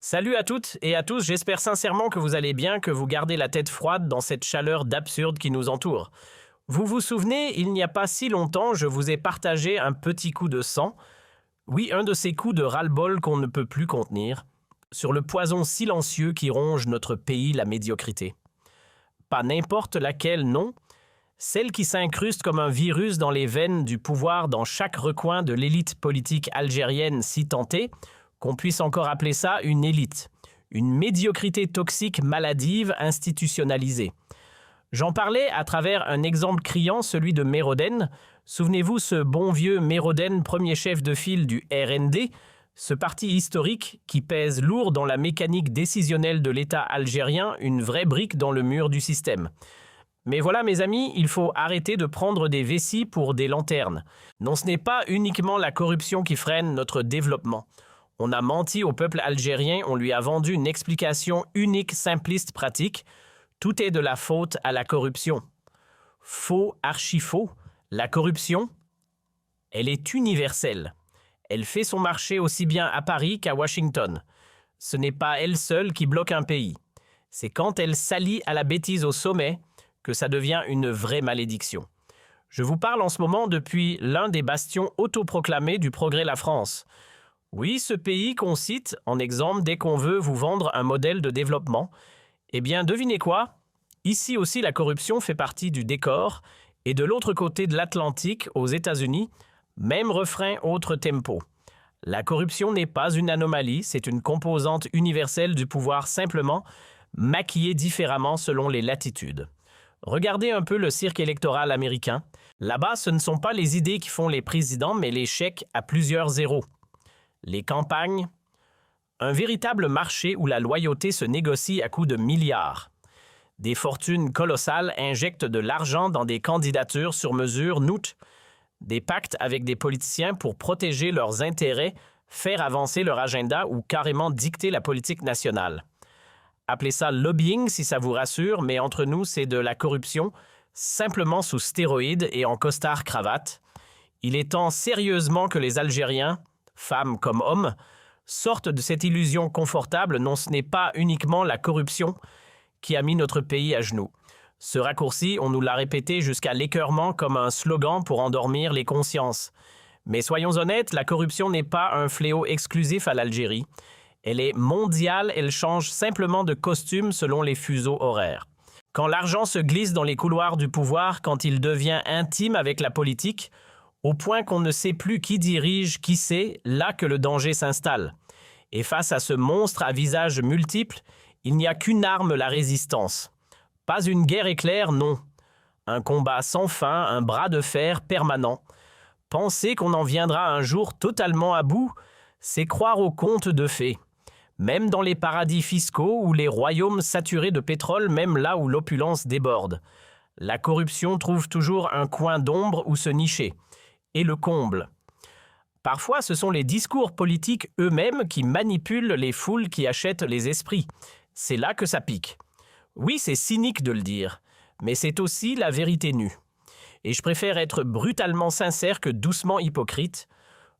Salut à toutes et à tous, j'espère sincèrement que vous allez bien, que vous gardez la tête froide dans cette chaleur d'absurde qui nous entoure. Vous vous souvenez, il n'y a pas si longtemps, je vous ai partagé un petit coup de sang. Oui, un de ces coups de ras-le-bol qu'on ne peut plus contenir. Sur le poison silencieux qui ronge notre pays, la médiocrité. Pas n'importe laquelle, non. Celle qui s'incruste comme un virus dans les veines du pouvoir dans chaque recoin de l'élite politique algérienne si tentée, qu'on puisse encore appeler ça une élite. Une médiocrité toxique maladive institutionnalisée. J'en parlais à travers un exemple criant, celui de Méroden. Souvenez-vous, ce bon vieux Méroden, premier chef de file du RND, ce parti historique qui pèse lourd dans la mécanique décisionnelle de l'État algérien, une vraie brique dans le mur du système. Mais voilà mes amis, il faut arrêter de prendre des vessies pour des lanternes. Non, ce n'est pas uniquement la corruption qui freine notre développement. On a menti au peuple algérien, on lui a vendu une explication unique, simpliste, pratique. Tout est de la faute à la corruption. Faux, archi-faux. La corruption, elle est universelle. Elle fait son marché aussi bien à Paris qu'à Washington. Ce n'est pas elle seule qui bloque un pays. C'est quand elle s'allie à la bêtise au sommet que ça devient une vraie malédiction. Je vous parle en ce moment depuis l'un des bastions autoproclamés du progrès la France. Oui, ce pays qu'on cite en exemple dès qu'on veut vous vendre un modèle de développement. Eh bien, devinez quoi? Ici aussi, la corruption fait partie du décor. Et de l'autre côté de l'Atlantique, aux États-Unis, même refrain, autre tempo. La corruption n'est pas une anomalie, c'est une composante universelle du pouvoir simplement maquillée différemment selon les latitudes. Regardez un peu le cirque électoral américain. Là-bas, ce ne sont pas les idées qui font les présidents, mais les chèques à plusieurs zéros. Les campagnes, un véritable marché où la loyauté se négocie à coups de milliards. Des fortunes colossales injectent de l'argent dans des candidatures sur mesure, des pactes avec des politiciens pour protéger leurs intérêts, faire avancer leur agenda ou carrément dicter la politique nationale. Appelez ça lobbying si ça vous rassure, mais entre nous, c'est de la corruption, simplement sous stéroïdes et en costard-cravate. Il est temps sérieusement que les Algériens, femmes comme hommes, sortent de cette illusion confortable. Non, ce n'est pas uniquement la corruption qui a mis notre pays à genoux. Ce raccourci, on nous l'a répété jusqu'à l'écœurement comme un slogan pour endormir les consciences. Mais soyons honnêtes, la corruption n'est pas un fléau exclusif à l'Algérie. Elle est mondiale, elle change simplement de costume selon les fuseaux horaires. Quand l'argent se glisse dans les couloirs du pouvoir, quand il devient intime avec la politique, au point qu'on ne sait plus qui dirige, qui c'est, là que le danger s'installe. Et face à ce monstre à visages multiples, il n'y a qu'une arme, la résistance. Pas une guerre éclair, non. Un combat sans fin, un bras de fer permanent. Penser qu'on en viendra un jour totalement à bout, c'est croire aux contes de fées. Même dans les paradis fiscaux ou les royaumes saturés de pétrole, même là où l'opulence déborde. La corruption trouve toujours un coin d'ombre où se nicher. Et le comble. Parfois, ce sont les discours politiques eux-mêmes qui manipulent les foules qui achètent les esprits. C'est là que ça pique. Oui, c'est cynique de le dire, mais c'est aussi la vérité nue. Et je préfère être brutalement sincère que doucement hypocrite.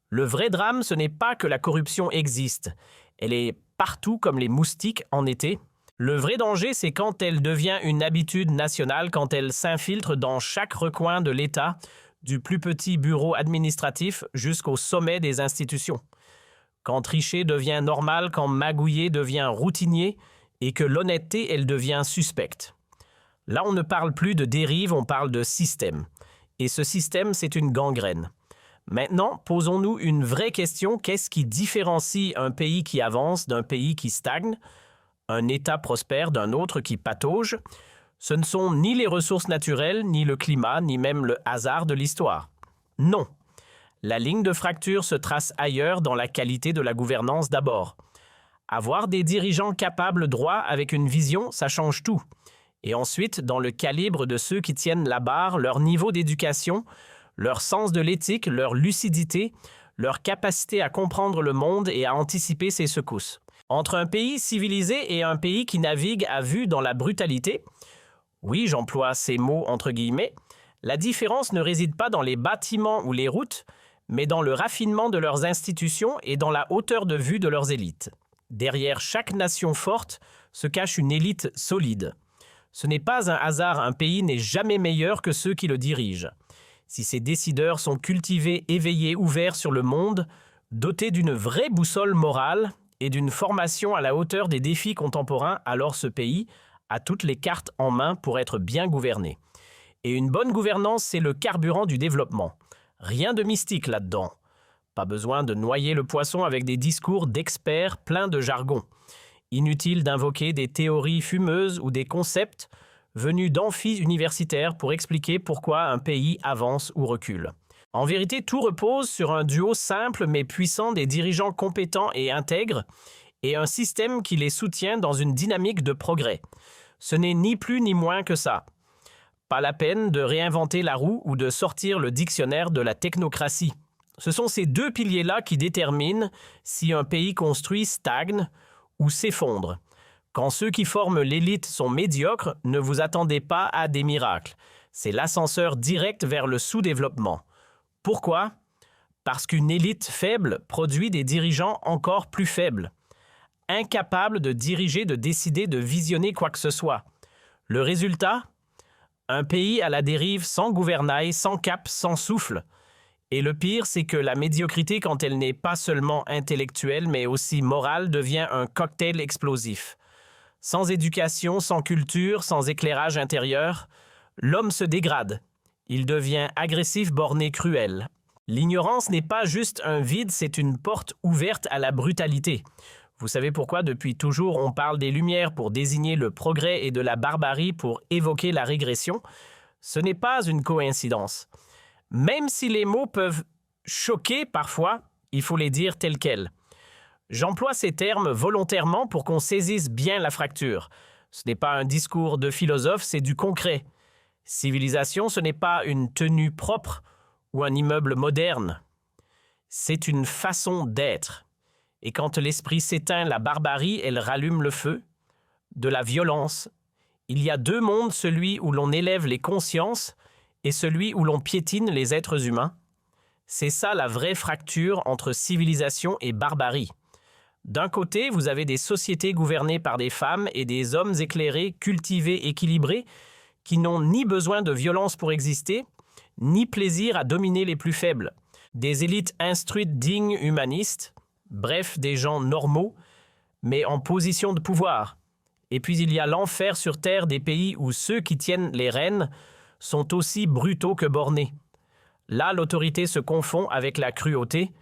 Le vrai drame, ce n'est pas que la corruption existe. Elle est partout comme les moustiques en été. Le vrai danger, c'est quand elle devient une habitude nationale, quand elle s'infiltre dans chaque recoin de l'État, du plus petit bureau administratif jusqu'au sommet des institutions. Quand tricher devient normal, quand magouiller devient routinier et que l'honnêteté, elle devient suspecte. Là, on ne parle plus de dérive, on parle de système. Et ce système, c'est une gangrène. Maintenant, posons-nous une vraie question. Qu'est-ce qui différencie un pays qui avance d'un pays qui stagne, un État prospère d'un autre qui patauge? Ce ne sont ni les ressources naturelles, ni le climat, ni même le hasard de l'histoire. Non. La ligne de fracture se trace ailleurs dans la qualité de la gouvernance d'abord. Avoir des dirigeants capables droits avec une vision, ça change tout. Et ensuite, dans le calibre de ceux qui tiennent la barre, leur niveau d'éducation, leur sens de l'éthique, leur lucidité, leur capacité à comprendre le monde et à anticiper ses secousses. Entre un pays civilisé et un pays qui navigue à vue dans la brutalité, oui, j'emploie ces mots entre guillemets, la différence ne réside pas dans les bâtiments ou les routes, mais dans le raffinement de leurs institutions et dans la hauteur de vue de leurs élites. Derrière chaque nation forte se cache une élite solide. Ce n'est pas un hasard, un pays n'est jamais meilleur que ceux qui le dirigent. Si ses décideurs sont cultivés, éveillés, ouverts sur le monde, dotés d'une vraie boussole morale et d'une formation à la hauteur des défis contemporains, alors ce pays a toutes les cartes en main pour être bien gouverné. Et une bonne gouvernance, c'est le carburant du développement. Rien de mystique là-dedans. Pas besoin de noyer le poisson avec des discours d'experts pleins de jargon. Inutile d'invoquer des théories fumeuses ou des concepts venus d'amphis universitaires pour expliquer pourquoi un pays avance ou recule. En vérité, tout repose sur un duo simple mais puissant des dirigeants compétents et intègres et un système qui les soutient dans une dynamique de progrès. Ce n'est ni plus ni moins que ça. Pas la peine de réinventer la roue ou de sortir le dictionnaire de la technocratie. Ce sont ces deux piliers-là qui déterminent si un pays construit stagne ou s'effondre. Quand ceux qui forment l'élite sont médiocres, ne vous attendez pas à des miracles. C'est l'ascenseur direct vers le sous-développement. Pourquoi? Parce qu'une élite faible produit des dirigeants encore plus faibles, incapables de diriger, de décider, de visionner quoi que ce soit. Le résultat? Un pays à la dérive sans gouvernail, sans cap, sans souffle. Et le pire, c'est que la médiocrité, quand elle n'est pas seulement intellectuelle, mais aussi morale, devient un cocktail explosif. Sans éducation, sans culture, sans éclairage intérieur, l'homme se dégrade. Il devient agressif, borné, cruel. L'ignorance n'est pas juste un vide, c'est une porte ouverte à la brutalité. Vous savez pourquoi depuis toujours on parle des Lumières pour désigner le progrès et de la barbarie pour évoquer la régression? Ce n'est pas une coïncidence. Même si les mots peuvent choquer parfois, il faut les dire tels quels. J'emploie ces termes volontairement pour qu'on saisisse bien la fracture. Ce n'est pas un discours de philosophe, c'est du concret. Civilisation, ce n'est pas une tenue propre ou un immeuble moderne. C'est une façon d'être. Et quand l'esprit s'éteint, la barbarie, elle rallume le feu. De la violence. Il y a deux mondes, celui où l'on élève les consciences et celui où l'on piétine les êtres humains. C'est ça la vraie fracture entre civilisation et barbarie. D'un côté, vous avez des sociétés gouvernées par des femmes et des hommes éclairés, cultivés, équilibrés, qui n'ont ni besoin de violence pour exister, ni plaisir à dominer les plus faibles. Des élites instruites, dignes, humanistes, bref, des gens normaux, mais en position de pouvoir. Et puis il y a l'enfer sur terre des pays où ceux qui tiennent les rênes sont aussi brutaux que bornés. Là, l'autorité se confond avec la cruauté.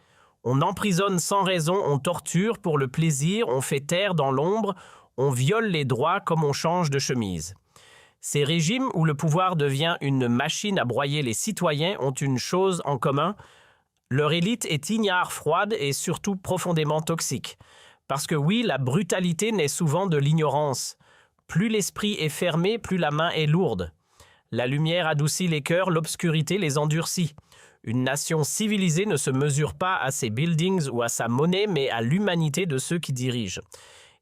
On emprisonne sans raison, on torture pour le plaisir, on fait taire dans l'ombre, on viole les droits comme on change de chemise. Ces régimes où le pouvoir devient une machine à broyer les citoyens ont une chose en commun. Leur élite est ignare, froide et surtout profondément toxique. Parce que oui, la brutalité naît souvent de l'ignorance. Plus l'esprit est fermé, plus la main est lourde. La lumière adoucit les cœurs, l'obscurité les endurcit. Une nation civilisée ne se mesure pas à ses buildings ou à sa monnaie, mais à l'humanité de ceux qui dirigent.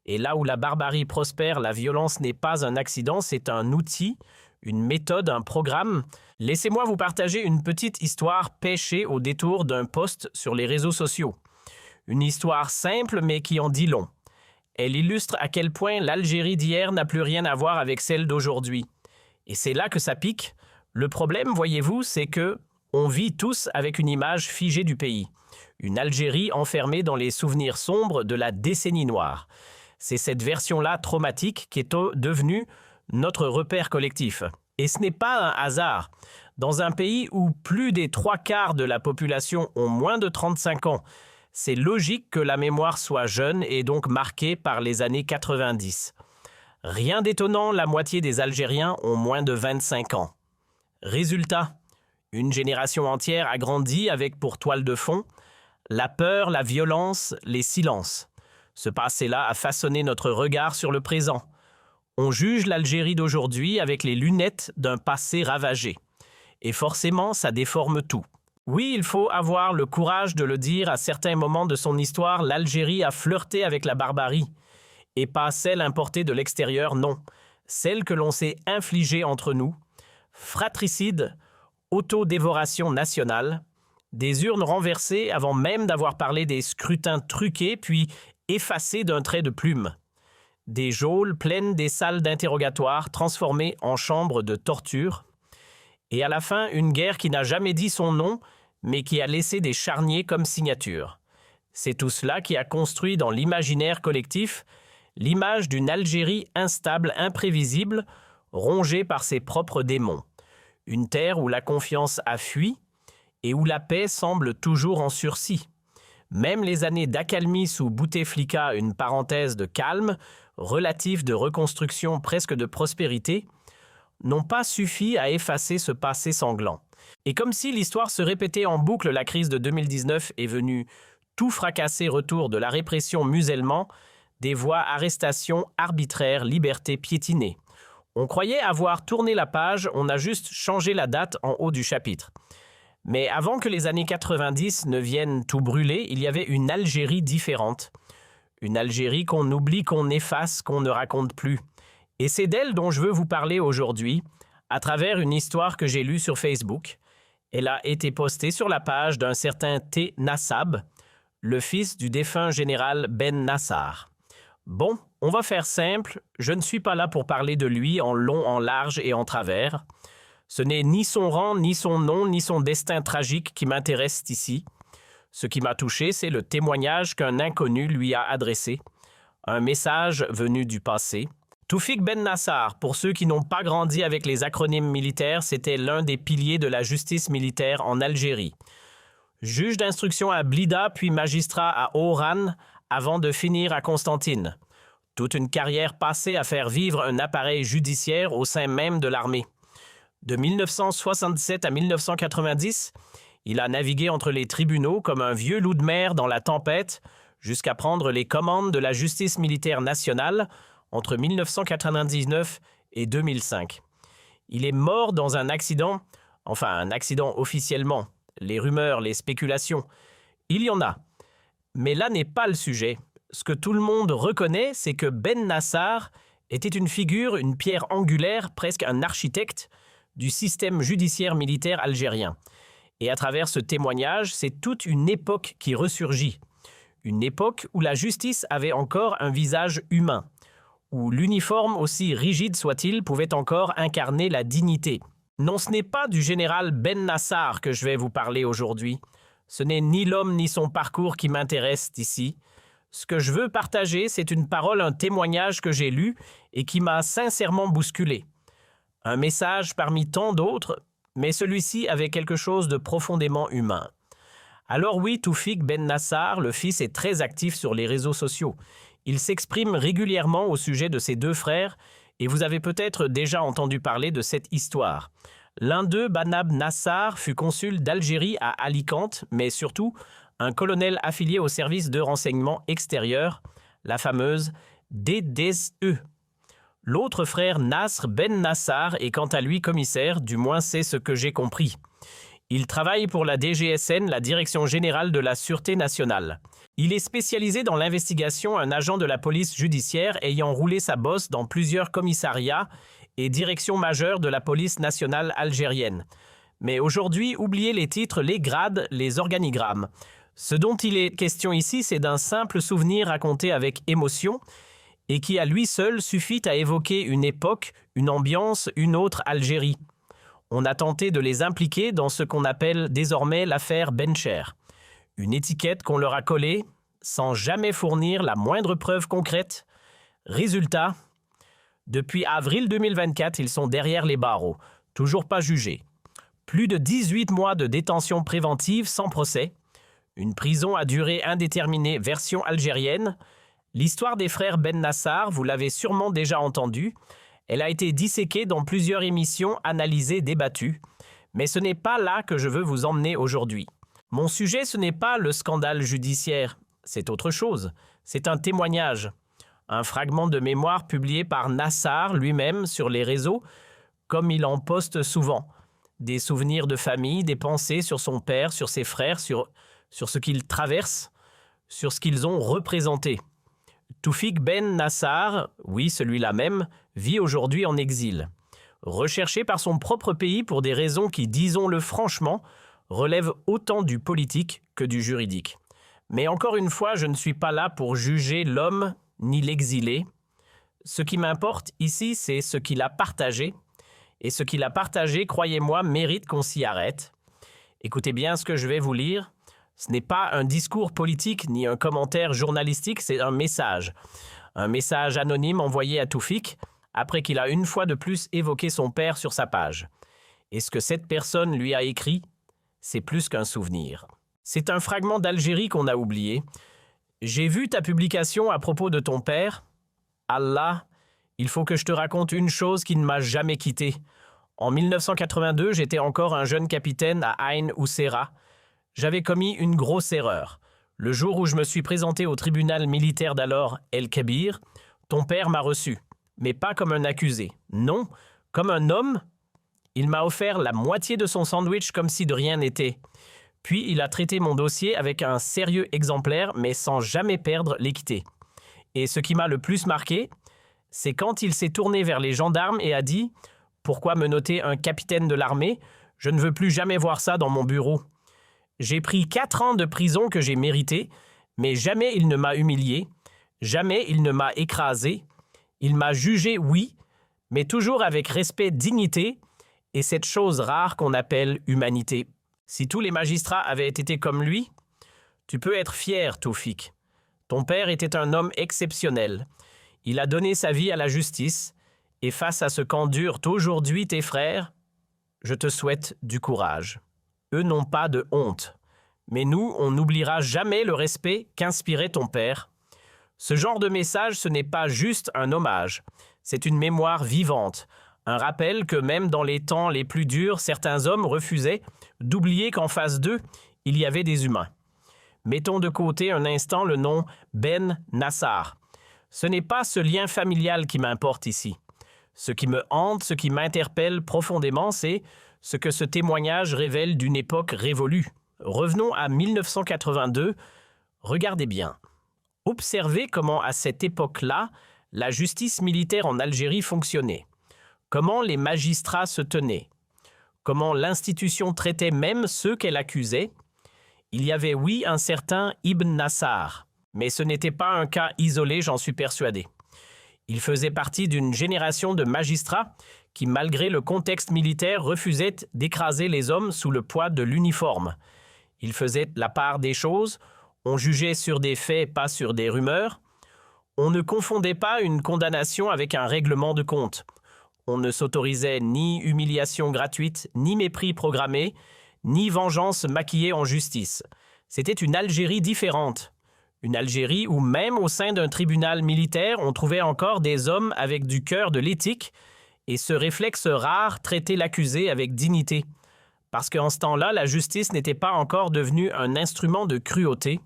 Et là où la barbarie prospère, la violence n'est pas un accident, c'est un outil, une méthode, un programme. Laissez-moi vous partager une petite histoire pêchée au détour d'un post sur les réseaux sociaux. Une histoire simple mais qui en dit long. Elle illustre à quel point l'Algérie d'hier n'a plus rien à voir avec celle d'aujourd'hui. Et c'est là que ça pique. Le problème, voyez-vous, c'est que on vit tous avec une image figée du pays. Une Algérie enfermée dans les souvenirs sombres de la décennie noire. C'est cette version-là traumatique qui est devenue notre repère collectif. Et ce n'est pas un hasard. Dans un pays où plus des 3/4 de la population ont moins de 35 ans, c'est logique que la mémoire soit jeune et donc marquée par les années 90. Rien d'étonnant, la moitié des Algériens ont moins de 25 ans. Résultat, une génération entière a grandi avec pour toile de fond la peur, la violence, les silences. Ce passé-là a façonné notre regard sur le présent. On juge l'Algérie d'aujourd'hui avec les lunettes d'un passé ravagé. Et forcément, ça déforme tout. Oui, il faut avoir le courage de le dire, à certains moments de son histoire, l'Algérie a flirté avec la barbarie. Et pas celle importée de l'extérieur, non. Celle que l'on s'est infligée entre nous. Fratricide, autodévoration nationale, des urnes renversées avant même d'avoir parlé des scrutins truqués, puis effacées d'un trait de plume. Des geôles pleines des salles d'interrogatoire transformées en chambres de torture. Et à la fin, une guerre qui n'a jamais dit son nom, mais qui a laissé des charniers comme signature. C'est tout cela qui a construit dans l'imaginaire collectif l'image d'une Algérie instable, imprévisible, rongée par ses propres démons. Une terre où la confiance a fui et où la paix semble toujours en sursis. Même les années d'accalmie sous Bouteflika, une parenthèse de calme, relative de reconstruction, presque de prospérité, n'ont pas suffi à effacer ce passé sanglant. Et comme si l'histoire se répétait en boucle, la crise de 2019 est venue tout fracasser retour de la répression musulmane, des voies arrestations arbitraires, libertés piétinées. On croyait avoir tourné la page, on a juste changé la date en haut du chapitre. Mais avant que les années 90 ne viennent tout brûler, il y avait une Algérie différente. Une Algérie qu'on oublie, qu'on efface, qu'on ne raconte plus. Et c'est d'elle dont je veux vous parler aujourd'hui, à travers une histoire que j'ai lue sur Facebook. Elle a été postée sur la page d'un certain T. Nassab, le fils du défunt général Ben Nassar. Bon, on va faire simple, je ne suis pas là pour parler de lui en long, en large et en travers. Ce n'est ni son rang, ni son nom, ni son destin tragique qui m'intéressent ici. Ce qui m'a touché, c'est le témoignage qu'un inconnu lui a adressé. Un message venu du passé. Toufik Ben Nassar, pour ceux qui n'ont pas grandi avec les acronymes militaires, c'était l'un des piliers de la justice militaire en Algérie. Juge d'instruction à Blida, puis magistrat à Oran, avant de finir à Constantine. Toute une carrière passée à faire vivre un appareil judiciaire au sein même de l'armée. De 1967 à 1990, il a navigué entre les tribunaux comme un vieux loup de mer dans la tempête, jusqu'à prendre les commandes de la justice militaire nationale entre 1999 et 2005. Il est mort dans un accident officiellement, les rumeurs, les spéculations. Il y en a. Mais là n'est pas le sujet. Ce que tout le monde reconnaît, c'est que Ben Nassar était une figure, une pierre angulaire, presque un architecte du système judiciaire militaire algérien. Et à travers ce témoignage, c'est toute une époque qui ressurgit. Une époque où la justice avait encore un visage humain, où l'uniforme, aussi rigide soit-il, pouvait encore incarner la dignité. Non, ce n'est pas du général Ben Nassar que je vais vous parler aujourd'hui. Ce n'est ni l'homme ni son parcours qui m'intéressent ici. Ce que je veux partager, c'est une parole, un témoignage que j'ai lu et qui m'a sincèrement bousculé. Un message parmi tant d'autres, mais celui-ci avait quelque chose de profondément humain. Alors oui, Toufik Ben Nassar, le fils, est très actif sur les réseaux sociaux. Il s'exprime régulièrement au sujet de ses deux frères et vous avez peut-être déjà entendu parler de cette histoire. L'un d'eux, Banab Nassar, fut consul d'Algérie à Alicante, mais surtout un colonel affilié au service de renseignement extérieur, la fameuse DDSE. L'autre frère, Nasr Ben Nassar, est quant à lui commissaire, du moins c'est ce que j'ai compris. Il travaille pour la DGSN, la Direction générale de la Sûreté nationale. Il est spécialisé dans l'investigation, un agent de la police judiciaire ayant roulé sa bosse dans plusieurs commissariats et directions majeures de la police nationale algérienne. Mais aujourd'hui, oubliez les titres, les grades, les organigrammes. Ce dont il est question ici, c'est d'un simple souvenir raconté avec émotion et qui à lui seul suffit à évoquer une époque, une ambiance, une autre Algérie. On a tenté de les impliquer dans ce qu'on appelle désormais l'affaire Bencher. Une étiquette qu'on leur a collée sans jamais fournir la moindre preuve concrète. Résultat, depuis avril 2024, ils sont derrière les barreaux, toujours pas jugés. Plus de 18 mois de détention préventive sans procès. Une prison à durée indéterminée version algérienne. L'histoire des frères Ben Nassar, vous l'avez sûrement déjà entendue. Elle a été disséquée dans plusieurs émissions, analysées, débattues. Mais ce n'est pas là que je veux vous emmener aujourd'hui. Mon sujet, ce n'est pas le scandale judiciaire. C'est autre chose. C'est un témoignage. Un fragment de mémoire publié par Nassar lui-même sur les réseaux, comme il en poste souvent. Des souvenirs de famille, des pensées sur son père, sur ses frères, sur ce qu'ils traversent, sur ce qu'ils ont représenté. Toufik Ben Nassar, oui, celui-là même, vit aujourd'hui en exil. Recherché par son propre pays pour des raisons qui, disons-le franchement, relèvent autant du politique que du juridique. Mais encore une fois, je ne suis pas là pour juger l'homme ni l'exilé. Ce qui m'importe ici, c'est ce qu'il a partagé. Et ce qu'il a partagé, croyez-moi, mérite qu'on s'y arrête. Écoutez bien ce que je vais vous lire. Ce n'est pas un discours politique ni un commentaire journalistique, c'est un message. Un message anonyme envoyé à Toufik après qu'il a une fois de plus évoqué son père sur sa page. Et ce que cette personne lui a écrit, c'est plus qu'un souvenir. C'est un fragment d'Algérie qu'on a oublié. J'ai vu ta publication à propos de ton père. Allah, il faut que je te raconte une chose qui ne m'a jamais quitté. En 1982, j'étais encore un jeune capitaine à Ain Oussera. J'avais commis une grosse erreur. Le jour où je me suis présenté au tribunal militaire d'alors, El Kébir, ton père m'a reçu. Mais pas comme un accusé. Non, comme un homme. Il m'a offert la moitié de son sandwich comme si de rien n'était. Puis il a traité mon dossier avec un sérieux exemplaire, mais sans jamais perdre l'équité. Et ce qui m'a le plus marqué, c'est quand il s'est tourné vers les gendarmes et a dit « Pourquoi me noter un capitaine de l'armée? Je ne veux plus jamais voir ça dans mon bureau. » J'ai pris 4 ans de prison que j'ai mérité, mais jamais il ne m'a humilié, jamais il ne m'a écrasé. Il m'a jugé, oui, mais toujours avec respect, dignité et cette chose rare qu'on appelle humanité. Si tous les magistrats avaient été comme lui, tu peux être fier, Toufik. Ton père était un homme exceptionnel. Il a donné sa vie à la justice, et face à ce qu'endurent aujourd'hui tes frères, je te souhaite du courage. Eux n'ont pas de honte, mais nous, on n'oubliera jamais le respect qu'inspirait ton père. Ce genre de message, ce n'est pas juste un hommage, c'est une mémoire vivante, un rappel que même dans les temps les plus durs, certains hommes refusaient d'oublier qu'en face d'eux, il y avait des humains. Mettons de côté un instant le nom Ben Nassar. Ce n'est pas ce lien familial qui m'importe ici. Ce qui me hante, ce qui m'interpelle profondément, c'est ce que ce témoignage révèle d'une époque révolue. Revenons à 1982. Regardez bien. Observez comment à cette époque-là, la justice militaire en Algérie fonctionnait. Comment les magistrats se tenaient. Comment l'institution traitait même ceux qu'elle accusait. Il y avait, oui, un certain Ibn Nassar, mais ce n'était pas un cas isolé, j'en suis persuadé. Il faisait partie d'une génération de magistrats qui, malgré le contexte militaire, refusaient d'écraser les hommes sous le poids de l'uniforme. Il faisait la part des choses, on jugeait sur des faits, pas sur des rumeurs. On ne confondait pas une condamnation avec un règlement de compte. On ne s'autorisait ni humiliation gratuite, ni mépris programmé, ni vengeance maquillée en justice. C'était une Algérie différente. Une Algérie où même au sein d'un tribunal militaire, on trouvait encore des hommes avec du cœur de l'éthique et ce réflexe rare traiter l'accusé avec dignité. Parce qu'en ce temps-là, la justice n'était pas encore devenue un instrument de cruauté.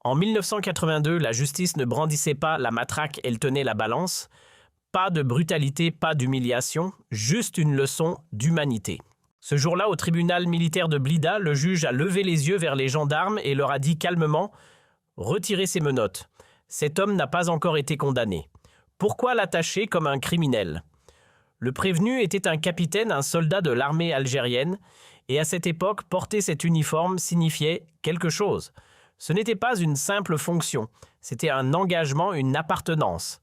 En 1982, la justice ne brandissait pas la matraque, elle tenait la balance. Pas de brutalité, pas d'humiliation, juste une leçon d'humanité. Ce jour-là, au tribunal militaire de Blida, le juge a levé les yeux vers les gendarmes et leur a dit calmement « Retirez ces menottes. Cet homme n'a pas encore été condamné. Pourquoi l'attacher comme un criminel ?» Le prévenu était un capitaine, un soldat de l'armée algérienne, et à cette époque, porter cet uniforme signifiait quelque chose. Ce n'était pas une simple fonction, c'était un engagement, une appartenance.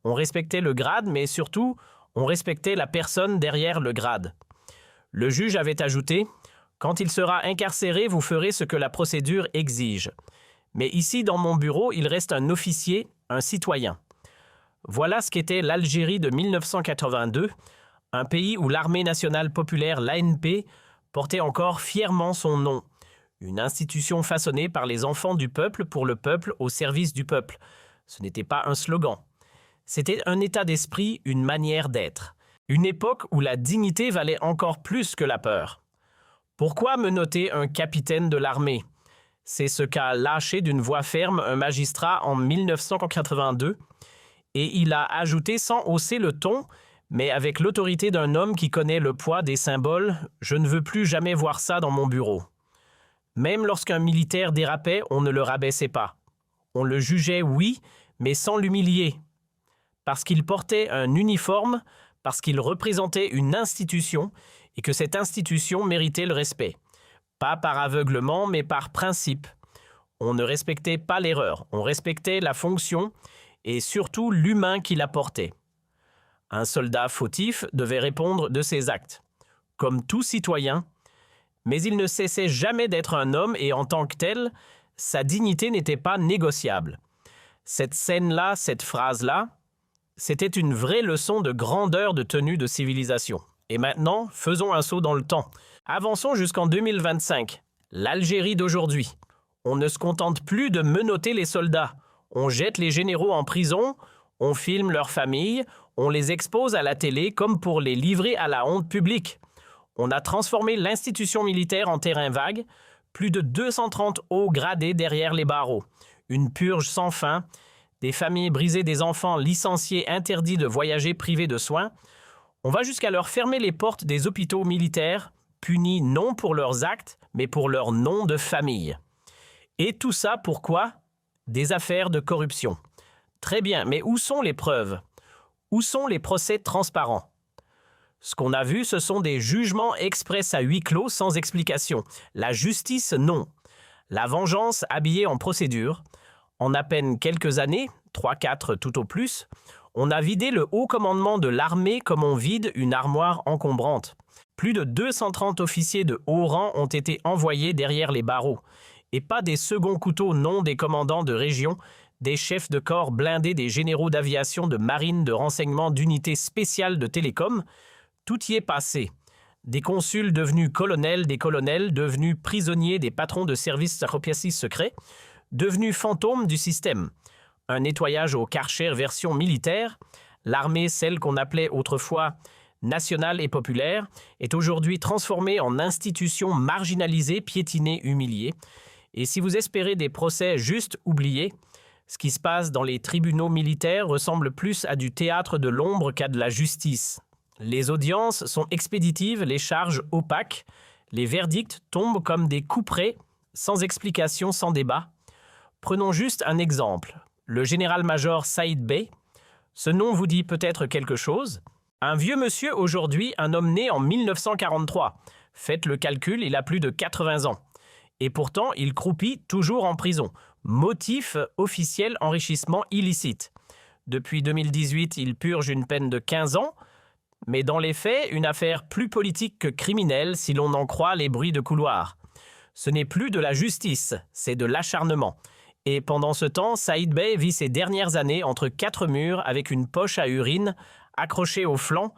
On respectait le grade, mais surtout, on respectait la personne derrière le grade. Le juge avait ajouté « Quand il sera incarcéré, vous ferez ce que la procédure exige. Mais ici, dans mon bureau, il reste un officier, un citoyen. » Voilà ce qu'était l'Algérie de 1982, un pays où l'armée nationale populaire, l'ANP, portait encore fièrement son nom. Une institution façonnée par les enfants du peuple pour le peuple au service du peuple. Ce n'était pas un slogan. C'était un état d'esprit, une manière d'être. Une époque où la dignité valait encore plus que la peur. Pourquoi me noter un capitaine de l'armée? C'est ce qu'a lâché d'une voix ferme un magistrat en 1982, et il a ajouté sans hausser le ton, mais avec l'autorité d'un homme qui connaît le poids des symboles, « Je ne veux plus jamais voir ça dans mon bureau ». Même lorsqu'un militaire dérapait, on ne le rabaissait pas. On le jugeait, oui, mais sans l'humilier. Parce qu'il portait un uniforme, parce qu'il représentait une institution et que cette institution méritait le respect. Pas par aveuglement, mais par principe. On ne respectait pas l'erreur, on respectait la fonction et surtout l'humain qui la portait. Un soldat fautif devait répondre de ses actes, comme tout citoyen, mais il ne cessait jamais d'être un homme et en tant que tel, sa dignité n'était pas négociable. Cette scène-là, cette phrase-là, c'était une vraie leçon de grandeur de tenue de civilisation. Et maintenant, faisons un saut dans le temps. Avançons jusqu'en 2025, l'Algérie d'aujourd'hui. On ne se contente plus de menotter les soldats. On jette les généraux en prison, on filme leurs familles, on les expose à la télé comme pour les livrer à la honte publique. On a transformé l'institution militaire en terrain vague, plus de 230 hauts gradés derrière les barreaux, une purge sans fin, des familles brisées, des enfants licenciés, interdits de voyager, privés de soins. On va jusqu'à leur fermer les portes des hôpitaux militaires, punis non pour leurs actes, mais pour leur nom de famille. Et tout ça pourquoi? Des affaires de corruption. Très bien, mais où sont les preuves? Où sont les procès transparents? Ce qu'on a vu, ce sont des jugements express à huis clos sans explication. La justice, non. La vengeance habillée en procédure. En à peine quelques années, 3-4 tout au plus, on a vidé le haut commandement de l'armée comme on vide une armoire encombrante. Plus de 230 officiers de haut rang ont été envoyés derrière les barreaux. Et pas des seconds couteaux, non des commandants de région, des chefs de corps blindés, des généraux d'aviation, de marine, de renseignement, d'unités spéciales de télécom. Tout y est passé. Des consuls devenus colonels, des colonels devenus prisonniers des patrons de services secrets, devenus fantômes du système. Un nettoyage au Karcher version militaire. L'armée, celle qu'on appelait autrefois nationale et populaire, est aujourd'hui transformée en institution marginalisée, piétinée, humiliée. Et si vous espérez des procès juste oubliés, ce qui se passe dans les tribunaux militaires ressemble plus à du théâtre de l'ombre qu'à de la justice. Les audiences sont expéditives, les charges opaques, les verdicts tombent comme des couperets, sans explication, sans débat. Prenons juste un exemple. Le général-major Saïd Bey, ce nom vous dit peut-être quelque chose. Un vieux monsieur aujourd'hui, un homme né en 1943. Faites le calcul, il a plus de 80 ans. Et pourtant, il croupit toujours en prison. Motif officiel enrichissement illicite. Depuis 2018, il purge une peine de 15 ans, mais dans les faits, une affaire plus politique que criminelle si l'on en croit les bruits de couloir. Ce n'est plus de la justice, c'est de l'acharnement. Et pendant ce temps, Saïd Bey vit ses dernières années entre quatre murs avec une poche à urine accrochée au flanc,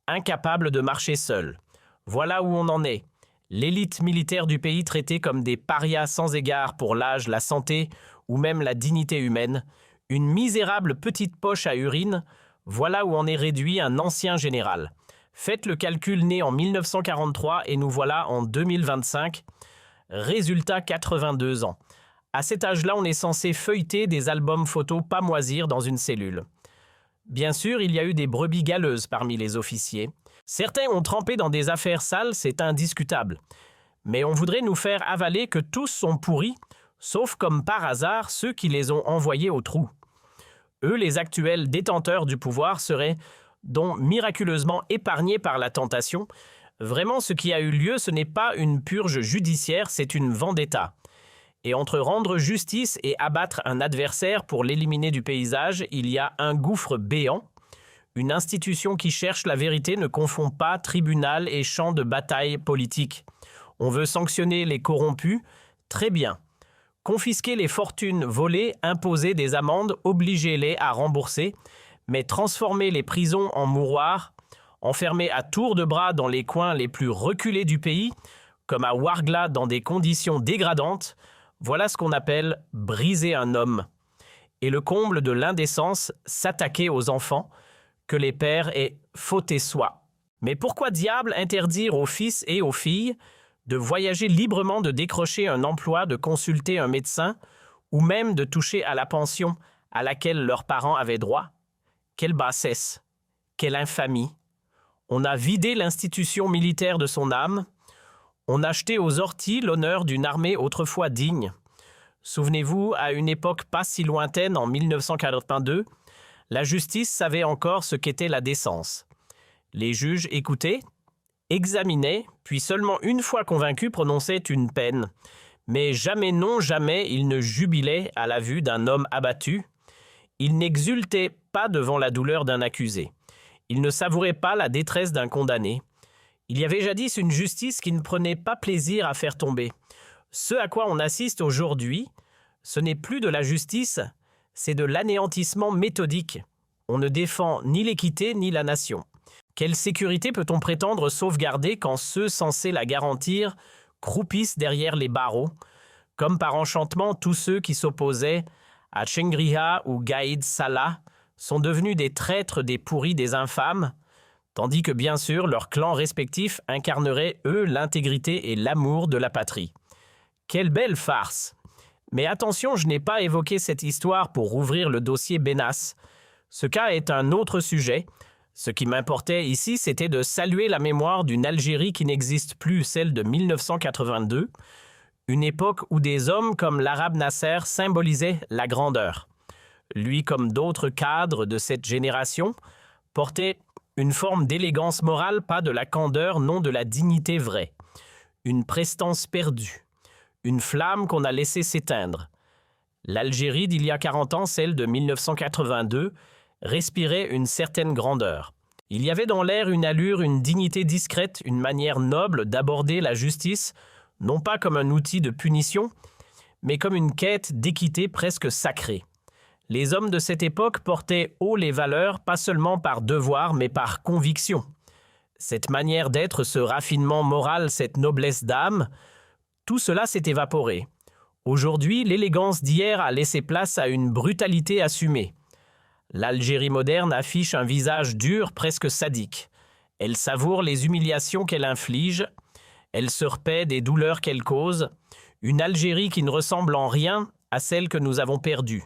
incapable de marcher seul. Voilà où on en est. L'élite militaire du pays traitée comme des parias sans égard pour l'âge, la santé ou même la dignité humaine. Une misérable petite poche à urine, voilà où en est réduit un ancien général. Faites le calcul né en 1943 et nous voilà en 2025. Résultat 82 ans. À cet âge-là, on est censé feuilleter des albums photos pas moisir dans une cellule. Bien sûr, il y a eu des brebis galeuses parmi les officiers. Certains ont trempé dans des affaires sales, c'est indiscutable. Mais on voudrait nous faire avaler que tous sont pourris, sauf comme par hasard ceux qui les ont envoyés au trou. Eux, les actuels détenteurs du pouvoir, seraient donc miraculeusement épargnés par la tentation. Vraiment, ce qui a eu lieu, ce n'est pas une purge judiciaire, c'est une vendetta. Et entre rendre justice et abattre un adversaire pour l'éliminer du paysage, il y a un gouffre béant. Une institution qui cherche la vérité ne confond pas tribunal et champ de bataille politique. On veut sanctionner les corrompus, très bien. Confisquer les fortunes volées, imposer des amendes, obligez-les à rembourser, mais transformer les prisons en mouroirs, enfermer à tour de bras dans les coins les plus reculés du pays, comme à Ouargla dans des conditions dégradantes, voilà ce qu'on appelle briser un homme. Et le comble de l'indécence, s'attaquer aux enfants, que les pères aient fauté soi. Mais pourquoi diable interdire aux fils et aux filles de voyager librement, de décrocher un emploi, de consulter un médecin, ou même de toucher à la pension à laquelle leurs parents avaient droit? Quelle bassesse, quelle infamie! On a vidé l'institution militaire de son âme, on a jeté aux orties l'honneur d'une armée autrefois digne. Souvenez-vous, à une époque pas si lointaine, en 1982, la justice savait encore ce qu'était la décence. Les juges écoutaient, examinaient, puis seulement une fois convaincus prononçaient une peine. Mais jamais, non, jamais, il ne jubilait à la vue d'un homme abattu. Il n'exultait pas devant la douleur d'un accusé. Il ne savourait pas la détresse d'un condamné. Il y avait jadis une justice qui ne prenait pas plaisir à faire tomber. Ce à quoi on assiste aujourd'hui, ce n'est plus de la justice, c'est de l'anéantissement méthodique. On ne défend ni l'équité ni la nation. Quelle sécurité peut-on prétendre sauvegarder quand ceux censés la garantir croupissent derrière les barreaux, comme par enchantement tous ceux qui s'opposaient à Tchengriha ou Gaïd Salah sont devenus des traîtres, des pourris, des infâmes, tandis que bien sûr leurs clans respectifs incarneraient eux l'intégrité et l'amour de la patrie. Quelle belle farce! Mais attention, je n'ai pas évoqué cette histoire pour rouvrir le dossier Benas. Ce cas est un autre sujet. Ce qui m'importait ici, c'était de saluer la mémoire d'une Algérie qui n'existe plus, celle de 1982, une époque où des hommes comme l'arabe Nasser symbolisaient la grandeur. Lui, comme d'autres cadres de cette génération, portait une forme d'élégance morale, pas de la candeur, non de la dignité vraie. Une prestance perdue, une flamme qu'on a laissé s'éteindre. L'Algérie d'il y a 40 ans, celle de 1982, respirait une certaine grandeur. Il y avait dans l'air une allure, une dignité discrète, une manière noble d'aborder la justice, non pas comme un outil de punition, mais comme une quête d'équité presque sacrée. Les hommes de cette époque portaient haut les valeurs, pas seulement par devoir, mais par conviction. Cette manière d'être, ce raffinement moral, cette noblesse d'âme, tout cela s'est évaporé. Aujourd'hui, l'élégance d'hier a laissé place à une brutalité assumée. L'Algérie moderne affiche un visage dur, presque sadique. Elle savoure les humiliations qu'elle inflige, elle se repaît des douleurs qu'elle cause, une Algérie qui ne ressemble en rien à celle que nous avons perdue.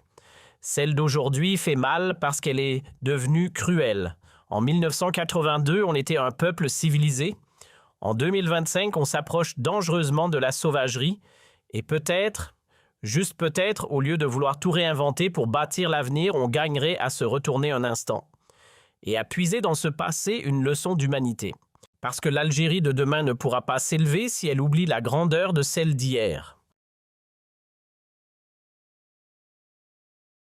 Celle d'aujourd'hui fait mal parce qu'elle est devenue cruelle. En 1982, on était un peuple civilisé. En 2025, on s'approche dangereusement de la sauvagerie et peut-être, juste peut-être, au lieu de vouloir tout réinventer pour bâtir l'avenir, on gagnerait à se retourner un instant et à puiser dans ce passé une leçon d'humanité. Parce que l'Algérie de demain ne pourra pas s'élever si elle oublie la grandeur de celle d'hier.